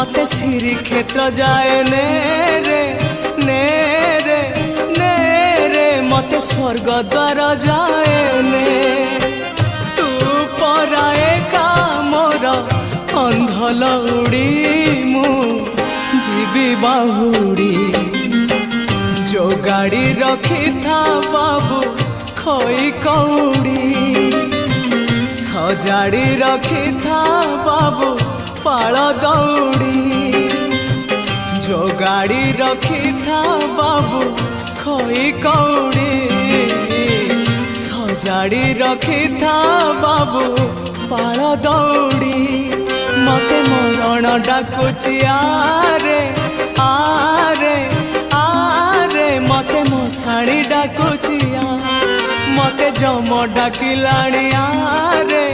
मते श्री क्षेत्र जाए ने रे ने रे ने रे मते स्वर्ग द्वार जाए ने तू पराए का मोर अंधलौड़ी मु जीवी बाहुड़ी जो गाड़ी रखी था बाबू खोई कौड़ी सजाड़ी रखी था बाबू पाल दौड़ी जो गाड़ी रखी था बाबू खोई कौड़ी सजाड़ी रखी था बाबू पाल दौड़ी मते मरण डाकुची आरे आरे आरे मते मशाणी डाकुची मते जम डाकिलाणी आरे